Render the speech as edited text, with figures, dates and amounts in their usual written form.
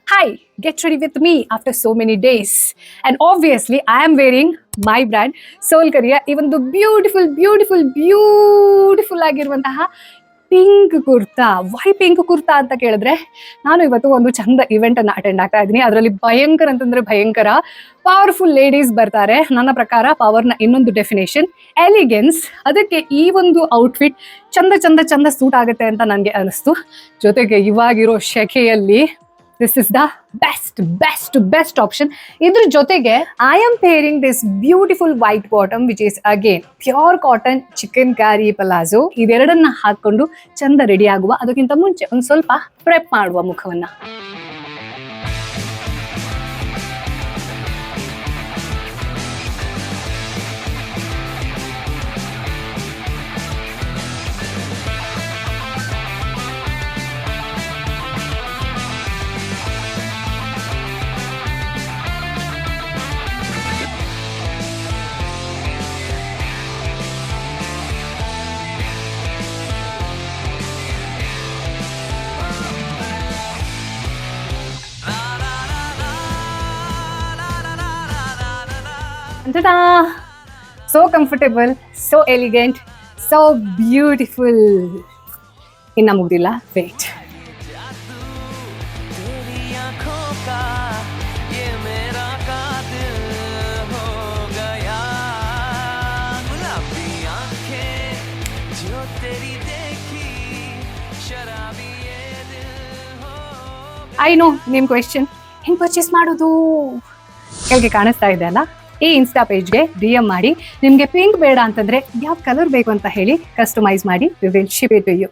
Hi, get ready with me after so many days. And obviously, I am wearing my brand Soul Korea, even the beautiful ಆಗಿರುವಂತಹ pink kurta. Why pink kurta ಅಂತ ಕೇಳಿದ್ರೆ, ನಾನು ಇವತ್ತು ಒಂದು ಚಂದ event ಅನ್ನ attend ಆಗ್ತಾ ಇದ್ದೀನಿ. ಅದರಲ್ಲಿ ಭಯಂಕರ ಅಂತಂದ್ರೆ ಭಯಂಕರ ಪವರ್ಫುಲ್ ಲೇಡೀಸ್ ಬರ್ತಾರೆ. ನನ್ನ ಪ್ರಕಾರ ಪವರ್ನ ಇನ್ನೊಂದು ಡೆಫಿನೇಷನ್ ಎಲಿಗೆನ್ಸ್. ಅದಕ್ಕೆ ಈ ಒಂದು ಔಟ್ಫಿಟ್ ಚಂದ ಸೂಟ್ ಆಗುತ್ತೆ ಅಂತ ನನಗೆ ಅನಿಸ್ತು. ಜೊತೆಗೆ ಇವಾಗಿರೋ ಶೆಕೆಯಲ್ಲಿ this is the best option. ಇದ್ರ ಜೊತೆಗೆ I am pairing this beautiful white bottom which is again pure cotton chikankari palazzo. ಇದೆರಡನ್ನ ಹಾಕೊಂಡು ಚಂದ ರೆಡಿ ಆಗುವ. ಅದಕ್ಕಿಂತ ಮುಂಚೆ ಒಂದು ಸ್ವಲ್ಪ ಪ್ರೆಪ್ ಮಾಡುವ ಮುಖವನ್ನ. Ta-da! So comfortable, so elegant, so beautiful. ಇನ್ನ ಮುಗ್ದಿಲ್ಲ, ವೇಟ್. ಐ ನೋ ನಿಮ್ ಕ್ವೆಶ್ಚನ್, ಹೆಂಗ್ ಪರ್ಚೇಸ್ ಮಾಡೋದು? ಕೆಳಗೆ ಕಾಣಿಸ್ತಾ ಇದೆ ಅಲ್ಲ, ಈ ಇನ್ಸ್ಟಾ ಪೇಜ್ಗೆ DM ಮಾಡಿ. ನಿಮಗೆ ಪಿಂಕ್ ಬೇಡ ಅಂತಂದ್ರೆ ಯಾವ ಕಲರ್ ಬೇಕು ಅಂತ ಹೇಳಿ ಕಸ್ಟಮೈಸ್ ಮಾಡಿ we will ship it to you.